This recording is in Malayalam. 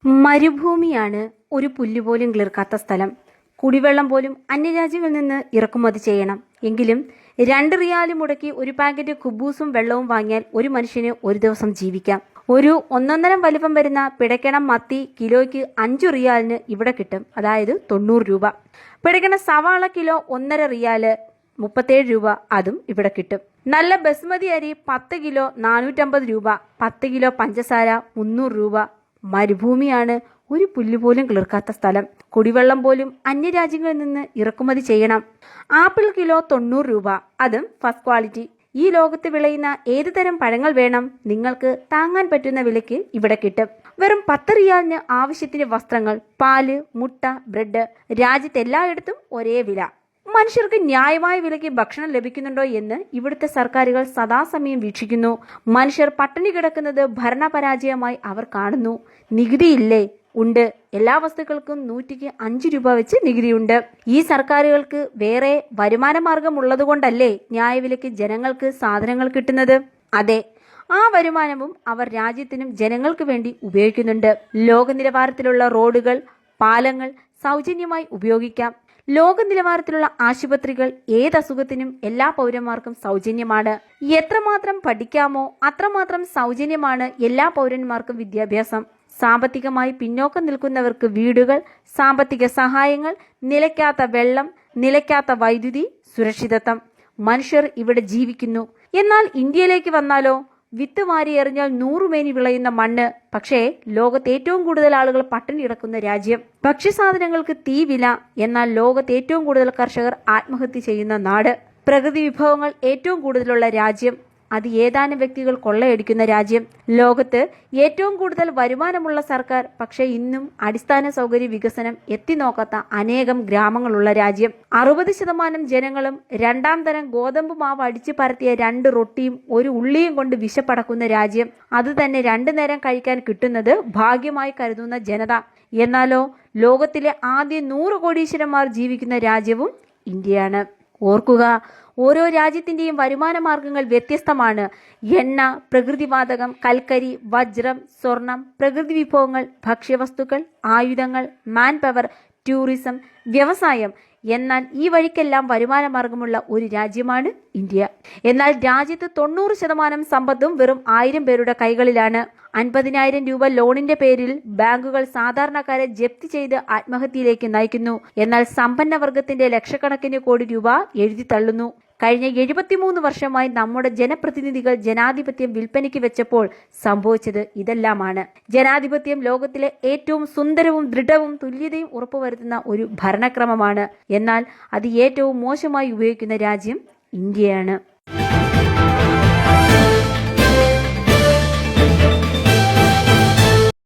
മരുഭൂമിയാണ്, ഒരു പുല്ലുപോലും കിളിർക്കാത്ത സ്ഥലം. കുടിവെള്ളം പോലും അന്യരാജ്യങ്ങളിൽ നിന്ന് ഇറക്കുമതി ചെയ്യണം. എങ്കിലും 2 റിയാല് മുടക്കി ഒരു പാക്കറ്റ് കുബൂസും വെള്ളവും വാങ്ങിയാൽ ഒരു മനുഷ്യന് ഒരു ദിവസം ജീവിക്കാം. ഒരു 1.5 വലിപ്പം വരുന്ന പിടയ്ക്കണം മത്തി കിലോയ്ക്ക് 5 റിയാലിന് ഇവിടെ കിട്ടും, അതായത് 90 രൂപ. പിടയ്ക്കണ സവാള കിലോ 1.5 റിയാല് 37 രൂപ, അതും ഇവിടെ കിട്ടും. നല്ല ബസ്മതി അരി 10 കിലോ 450 രൂപ. 10 കിലോ പഞ്ചസാര 300 രൂപ. മരുഭൂമിയാണ്, ഒരു പുല്ലുപോലും കിളിർക്കാത്ത സ്ഥലം. കുടിവെള്ളം പോലും അന്യരാജ്യങ്ങളിൽ നിന്ന് ഇറക്കുമതി ചെയ്യണം. ആപ്പിൾ കിലോ 90 രൂപ, അതും ഫസ്റ്റ് ക്വാളിറ്റി. ഈ ലോകത്ത് വിളയുന്ന ഏത് തരം പഴങ്ങൾ വേണം, നിങ്ങൾക്ക് താങ്ങാൻ പറ്റുന്ന വിലയ്ക്ക് ഇവിടെ കിട്ടും. വെറും 10 റിയാലിന് ആവശ്യത്തിന് വസ്ത്രങ്ങൾ, പാല്, മുട്ട, ബ്രെഡ്. രാജ്യത്ത് എല്ലായിടത്തും ഒരേ വില. മനുഷ്യർക്ക് ന്യായമായ വിലയ്ക്ക് ഭക്ഷണം ലഭിക്കുന്നുണ്ടോ എന്ന് ഇവിടുത്തെ സർക്കാരുകൾ സദാസമയം വീക്ഷിക്കുന്നു. മനുഷ്യർ പട്ടിണി കിടക്കുന്നത് ഭരണപരാജയമായി അവർ കാണുന്നു. നികുതിയില്ലേ? ഉണ്ട്. എല്ലാ വസ്തുക്കൾക്കും 100-ക്ക് 5 രൂപ വെച്ച് നികുതിയുണ്ട്. ഈ സർക്കാരുകൾക്ക് വേറെ വരുമാന മാർഗം ഉള്ളതുകൊണ്ടല്ലേ ന്യായവിലയ്ക്ക് ജനങ്ങൾക്ക് സാധനങ്ങൾ കിട്ടുന്നത്? അതെ, ആ വരുമാനവും അവർ രാജ്യത്തിനും ജനങ്ങൾക്ക് വേണ്ടി ഉപയോഗിക്കുന്നുണ്ട്. ലോക നിലവാരത്തിലുള്ള റോഡുകൾ, പാലങ്ങൾ സൗജന്യമായി ഉപയോഗിക്കാം. ലോക നിലവാരത്തിലുള്ള ആശുപത്രികൾ, ഏതസുഖത്തിനും എല്ലാ പൗരന്മാർക്കും സൗജന്യമാണ്. എത്രമാത്രം പഠിക്കാമോ അത്രമാത്രം സൗജന്യമാണ് എല്ലാ പൗരന്മാർക്കും വിദ്യാഭ്യാസം. സാമ്പത്തികമായി പിന്നോക്കം നിൽക്കുന്നവർക്ക് വീടുകൾ, സാമ്പത്തിക സഹായങ്ങൾ, നിലയ്ക്കാത്ത വെള്ളം, നിലയ്ക്കാത്ത വൈദ്യുതി, സുരക്ഷിതത്വം. മനുഷ്യർ ഇവിടെ ജീവിക്കുന്നു. എന്നാൽ ഇന്ത്യയിലേക്ക് വന്നാലോ? വിത്ത് വാരി എറിഞ്ഞാൽ 100 മേനി വിളയുന്ന മണ്ണ്. പക്ഷേ ലോകത്ത് ഏറ്റവും കൂടുതൽ ആളുകൾ പട്ടിണി കിടക്കുന്ന രാജ്യം. ഭക്ഷ്യസാധനങ്ങൾക്ക് തീ വില. എന്നാൽ ലോകത്ത് ഏറ്റവും കൂടുതൽ കർഷകർ ആത്മഹത്യ ചെയ്യുന്ന നാട്. പ്രകൃതി വിഭവങ്ങൾ ഏറ്റവും കൂടുതലുള്ള രാജ്യം. അത് ഏതാനും വ്യക്തികൾ കൊള്ളയടിക്കുന്ന രാജ്യം. ലോകത്ത് ഏറ്റവും കൂടുതൽ വരുമാനമുള്ള സർക്കാർ, പക്ഷേ ഇന്നും അടിസ്ഥാന സൗകര്യ വികസനം എത്തിനോക്കാത്ത അനേകം ഗ്രാമങ്ങളുള്ള രാജ്യം. 60% ജനങ്ങളും 2ാം തരം ഗോതമ്പ് മാവ് അടിച്ചു പരത്തിയ 2 റൊട്ടിയും 1 ഉള്ളിയും കൊണ്ട് വിശപ്പടക്കുന്ന രാജ്യം. അത് തന്നെ 2 നേരം കഴിക്കാൻ കിട്ടുന്നത് ഭാഗ്യമായി കരുതുന്ന ജനത. എന്നാലോ ലോകത്തിലെ ആദ്യ 100 കോടീശ്വരന്മാർ ജീവിക്കുന്ന രാജ്യവും ഇന്ത്യയാണ്. ഓർക്കുക, ഓരോ രാജ്യത്തിന്റെയും വരുമാന മാർഗങ്ങൾ വ്യത്യസ്തമാണ്. എണ്ണ, പ്രകൃതിവാതകം, കൽക്കരി, വജ്രം, സ്വർണം, പ്രകൃതി വിഭവങ്ങൾ, ഭക്ഷ്യവസ്തുക്കൾ, ആയുധങ്ങൾ, മാൻ പവർ, ടൂറിസം, വ്യവസായം. എന്നാൽ ഈ വഴിക്കെല്ലാം വരുമാന മാർഗമുള്ള ഒരു രാജ്യമാണ് ഇന്ത്യ. എന്നാൽ രാജ്യത്ത് 90% സമ്പത്തും വെറും 1000 പേരുടെ കൈകളിലാണ്. 50,000 രൂപ ലോണിന്റെ പേരിൽ ബാങ്കുകൾ സാധാരണക്കാരെ ജപ്തി ചെയ്ത് ആത്മഹത്യയിലേക്ക് നയിക്കുന്നു. എന്നാൽ സമ്പന്ന വർഗത്തിന്റെ ലക്ഷക്കണക്കിന് കോടി രൂപ എഴുതി തള്ളുന്നു. കഴിഞ്ഞ 73 വർഷമായി നമ്മുടെ ജനപ്രതിനിധികൾ ജനാധിപത്യം വിൽപ്പനയ്ക്ക് വെച്ചപ്പോൾ സംഭവിച്ചത് ഇതെല്ലാമാണ്. ജനാധിപത്യം ലോകത്തിലെ ഏറ്റവും സുന്ദരവും ദൃഢവും തുല്യതയും ഉറപ്പുവരുത്തുന്ന ഒരു ഭരണക്രമമാണ്. എന്നാൽ അത് ഏറ്റവും മോശമായി ഉപയോഗിക്കുന്ന രാജ്യം ഇന്ത്യയാണ്.